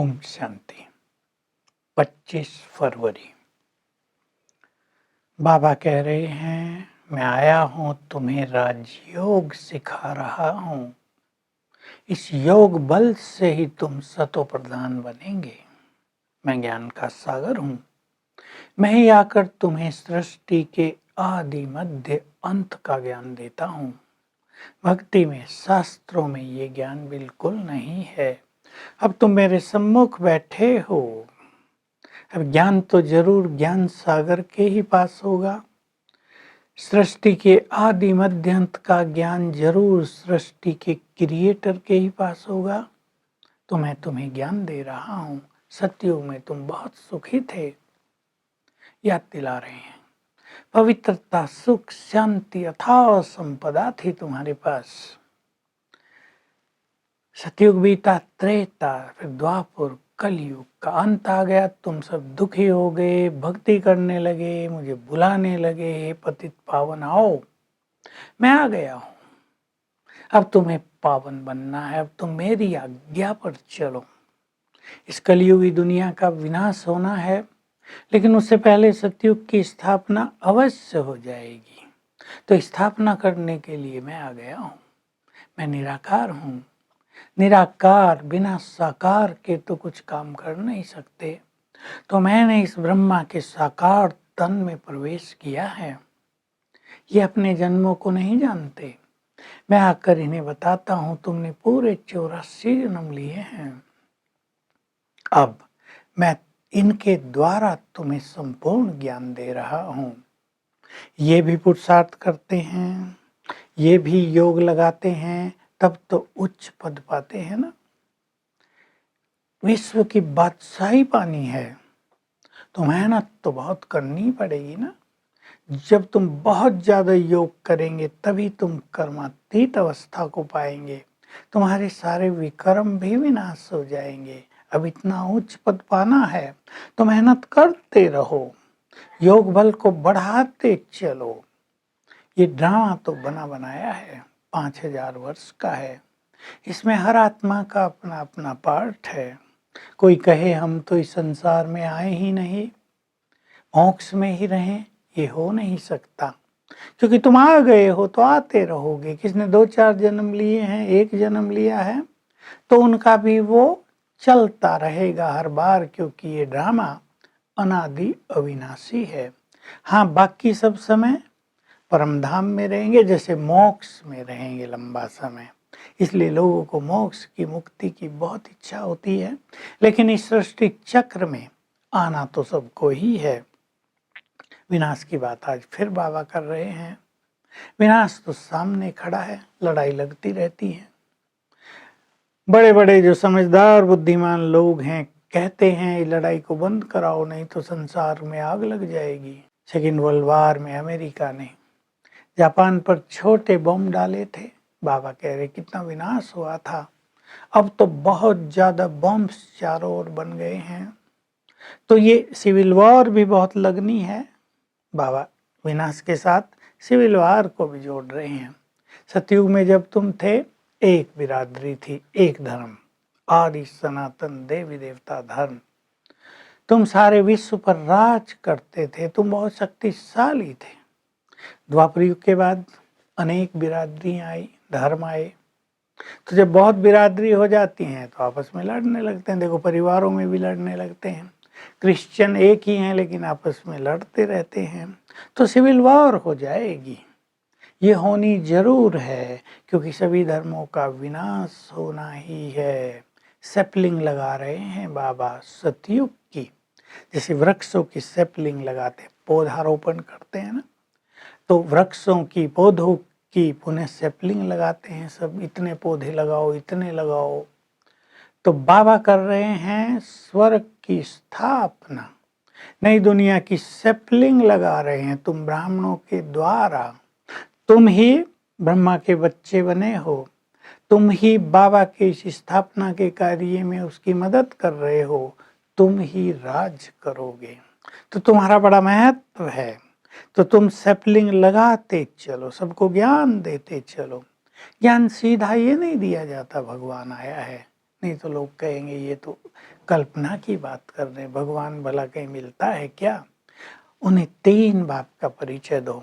ओम शांति। 25 फरवरी। बाबा कह रहे हैं, मैं आया हूँ तुम्हें राजयोग सिखा रहा हूँ। इस योग बल से ही तुम सतो प्रधान बनेंगे। मैं ज्ञान का सागर हूँ। मैं ही आकर तुम्हें सृष्टि के आदि मध्य अंत का ज्ञान देता हूँ। भक्ति में, शास्त्रों में ये ज्ञान बिल्कुल नहीं है। अब तुम मेरे सम्मुख बैठे हो। अब ज्ञान तो जरूर ज्ञान सागर के ही पास होगा। सृष्टि के आदि मध्य अंत का ज्ञान जरूर सृष्टि के क्रिएटर के ही पास होगा। तो मैं तुम्हें ज्ञान दे रहा हूँ। सतयुग में तुम बहुत सुखी थे, याद दिला रहे हैं। पवित्रता, सुख, शांति, अथाह संपदा थी तुम्हारे पास। सतयुग बीता, त्रेता, फिर द्वापर, कलयुग का अंत आ गया। तुम सब दुखी हो गए, भक्ति करने लगे, मुझे बुलाने लगे, हे पतित पावन आओ। मैं आ गया हूँ। अब तुम्हें पावन बनना है। अब तुम मेरी आज्ञा पर चलो। इस कलयुगी दुनिया का विनाश होना है, लेकिन उससे पहले सतयुग की स्थापना अवश्य हो जाएगी। तो स्थापना करने के लिए मैं आ गया हूँ। मैं निराकार हूँ। निराकार बिना साकार के तो कुछ काम कर नहीं सकते। तो मैंने इस ब्रह्मा के साकार तन में प्रवेश किया है। ये अपने जन्मों को नहीं जानते। मैं आकर इन्हें बताता हूँ, तुमने पूरे 84 जन्म लिए हैं। अब मैं इनके द्वारा तुम्हें संपूर्ण ज्ञान दे रहा हूँ। ये भी पुरुषार्थ करते हैं, ये भी योग लगाते हैं, तब तो उच्च पद पाते हैं ना। विश्व की बादशाही पानी है तो मेहनत तो बहुत करनी पड़ेगी ना। जब तुम बहुत ज्यादा योग करेंगे तभी तुम कर्मातीत अवस्था को पाएंगे। तुम्हारे सारे विकर्म भी विनाश हो जाएंगे। अब इतना उच्च पद पाना है तो मेहनत करते रहो, योग बल को बढ़ाते चलो। ये ड्रामा तो बना बनाया है, 5000 वर्ष का है। इसमें हर आत्मा का अपना अपना पार्ट है। कोई कहे हम तो इस संसार में आए ही नहीं, मोक्ष में ही रहें, ये हो नहीं सकता। क्योंकि तुम आ गए हो तो आते रहोगे। किसने 2-4 जन्म लिए हैं, एक जन्म लिया है, तो उनका भी वो चलता रहेगा हर बार, क्योंकि ये ड्रामा अनादि अविनाशी है। हाँ, बाकी सब समय परमधाम में रहेंगे, जैसे मोक्ष में रहेंगे लंबा समय। इसलिए लोगों को मोक्ष की, मुक्ति की बहुत इच्छा होती है, लेकिन इस सृष्टि चक्र में आना तो सबको ही है। विनाश की बात आज फिर बाबा कर रहे हैं। विनाश तो सामने खड़ा है, लड़ाई लगती रहती है। बड़े बड़े जो समझदार बुद्धिमान लोग हैं कहते हैं ये लड़ाई को बंद कराओ, नहीं तो संसार में आग लग जाएगी। सेकेंड वर्ल्ड वार में अमेरिका ने जापान पर छोटे बम डाले थे। बाबा कह रहे कितना विनाश हुआ था। अब तो बहुत ज्यादा बम्स चारों ओर बन गए हैं। तो ये सिविल वॉर भी बहुत लगनी है। बाबा विनाश के साथ सिविल वॉर को भी जोड़ रहे हैं। सतयुग में जब तुम थे, एक बिरादरी थी, एक धर्म, आदि सनातन देवी देवता धर्म। तुम सारे विश्व पर राज करते थे, तुम बहुत शक्तिशाली थे। द्वापर युग के बाद अनेक बिरादरियां आई, धर्म आए। तो जब बहुत बिरादरी हो जाती हैं तो आपस में लड़ने लगते हैं। देखो, परिवारों में भी लड़ने लगते हैं। क्रिश्चियन एक ही हैं लेकिन आपस में लड़ते रहते हैं, तो सिविल वॉर हो जाएगी। ये होनी जरूर है, क्योंकि सभी धर्मों का विनाश होना ही है। सेपलिंग लगा रहे हैं बाबा सतयुग की, जैसे वृक्षों की सेपलिंग लगाते, पौधारोपण करते हैं ना, तो वृक्षों की, पौधों की पुनः सेपलिंग लगाते हैं। सब इतने पौधे लगाओ, इतने लगाओ। तो बाबा कर रहे हैं स्वर्ग की स्थापना, नई दुनिया की सेपलिंग लगा रहे हैं। तुम ब्राह्मणों के द्वारा, तुम ही ब्रह्मा के बच्चे बने हो, तुम ही बाबा के इस स्थापना के कार्य में उसकी मदद कर रहे हो, तुम ही राज करोगे। तो तुम्हारा बड़ा महत्व है। तो तुम सेपलिंग लगाते चलो, सबको ज्ञान देते चलो। ज्ञान सीधा ये नहीं दिया जाता, भगवान आया है, नहीं तो लोग कहेंगे ये तो कल्पना की बात कर रहे हैं, भगवान भला कहीं मिलता है क्या। उन्हें 3 बाप का परिचय दो,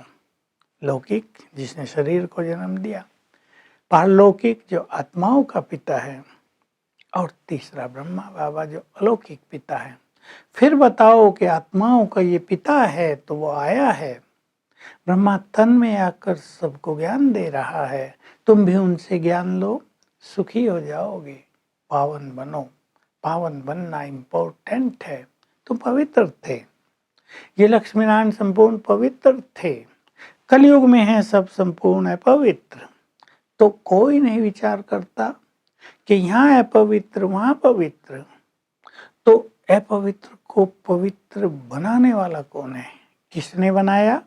लौकिक जिसने शरीर को जन्म दिया, पारलौकिक जो आत्माओं का पिता है, और तीसरा ब्रह्मा बाबा जो अलौकिक पिता है। फिर बताओ कि आत्माओं का ये पिता है तो वो आया है, ब्रह्मा तन में आकर सबको ज्ञान दे रहा है, तुम भी उनसे ज्ञान लो, सुखी हो जाओगे, पावन बनो। पावन बनना इम्पोर्टेंट है। तुम पवित्र थे, ये लक्ष्मी नारायण संपूर्ण पवित्र थे। कलयुग में है सब संपूर्ण अपवित्र, तो कोई नहीं विचार करता कि यहाँ अपवित्र वहाँ पवित्र। तो अपवित्र को पवित्र बनाने वाला कौन है, किसने बनाया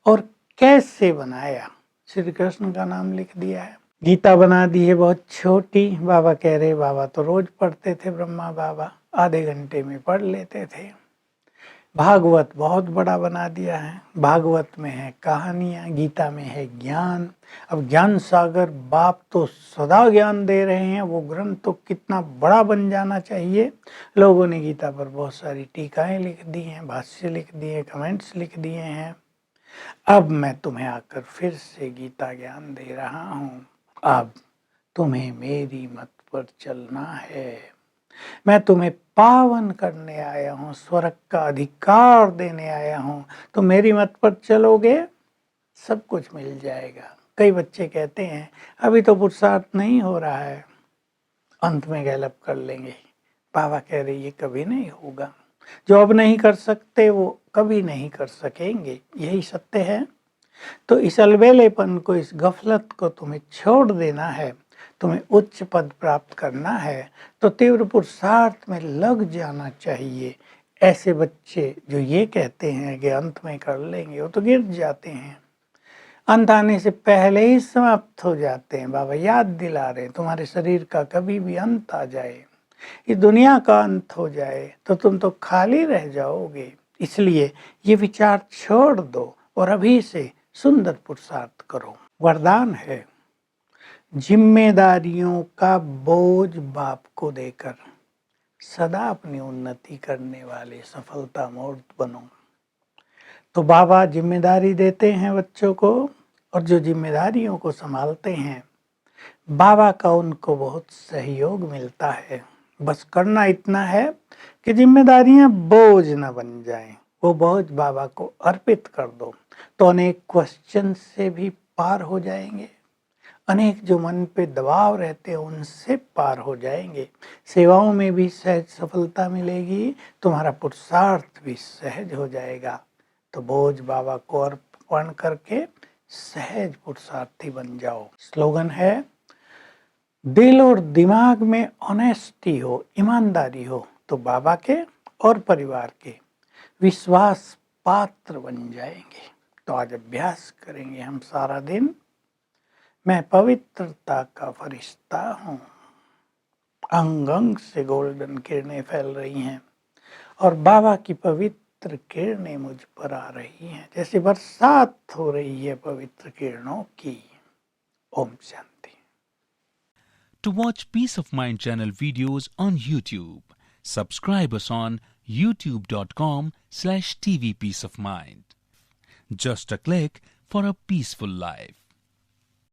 और कैसे बनाया? श्री कृष्ण का नाम लिख दिया है। गीता बना दी है बहुत छोटी। बाबा कह रहे, बाबा तो रोज पढ़ते थे, ब्रह्मा बाबा आधे घंटे में पढ़ लेते थे। भागवत बहुत बड़ा बना दिया है, भागवत में है कहानियाँ, गीता में है ज्ञान। अब ज्ञान सागर बाप तो सदा ज्ञान दे रहे हैं, वो ग्रंथ तो कितना बड़ा बन जाना चाहिए। लोगों ने गीता पर बहुत सारी टीकाएं लिख दी हैं, भाष्य लिख दिए, कमेंट्स लिख दिए हैं। अब मैं तुम्हें आकर फिर से गीता ज्ञान दे रहा हूँ। अब तुम्हें मेरी मत पर चलना है, मैं तुम्हें पावन करने आया हूँ, स्वर्ग का अधिकार देने आया हूँ। तो मेरी मत पर चलोगे, सब कुछ मिल जाएगा। कई बच्चे कहते हैं अभी तो पुरुषार्थ नहीं हो रहा है, अंत में गैलप कर लेंगे। बाबा कह रहे ये कभी नहीं होगा, जो अब नहीं कर सकते वो कभी नहीं कर सकेंगे, यही सत्य है। तो इस अलबेलेपन को, इस गफलत को तुम्हें छोड़ देना है, तुम्हें उच्च पद प्राप्त करना है, तो तीव्र पुरुषार्थ में लग जाना चाहिए। ऐसे बच्चे जो ये कहते हैं कि अंत में कर लेंगे, वो तो गिर जाते हैं, अंत आने से पहले ही समाप्त हो जाते हैं। बाबा याद दिला रहे हैं, तुम्हारे शरीर का कभी भी अंत आ जाए, इस दुनिया का अंत हो जाए, तो तुम तो खाली रह जाओगे। इसलिए ये विचार छोड़ दो और अभी से सुंदर पुरुषार्थ करो। वरदान है, जिम्मेदारियों का बोझ बाप को देकर सदा अपनी उन्नति करने वाले सफलता मूर्त बनो। तो बाबा जिम्मेदारी देते हैं बच्चों को, और जो जिम्मेदारियों को संभालते हैं बाबा का उनको बहुत सहयोग मिलता है। बस करना इतना है कि जिम्मेदारियां बोझ न बन जाएं, वो बोझ बाबा को अर्पित कर दो, तो अनेक क्वेश्चन से भी पार हो जाएंगे, अनेक जो मन पे दबाव रहते हैं उनसे पार हो जाएंगे। सेवाओं में भी सहज सफलता मिलेगी, तुम्हारा पुरुषार्थ भी सहज हो जाएगा। तो बोझ बाबा को अर्पण करके सहज पुरुषार्थी बन जाओ। स्लोगन है, दिल और दिमाग में ऑनेस्टी हो, ईमानदारी हो, तो बाबा के और परिवार के विश्वास पात्र बन जाएंगे। तो आज अभ्यास करेंगे हम सारा दिन। मैं पवित्रता का फरिश्ता हूँ, अंग अंग से गोल्डन किरणें फैल रही हैं और बाबा की पवित्र किरणें मुझ पर आ रही हैं, जैसे बरसात हो रही है पवित्र किरणों की। Om Shanti. To watch Peace of Mind channel videos on YouTube, subscribe us on youtube.com/tvpeaceofmind. Just a click for a peaceful life.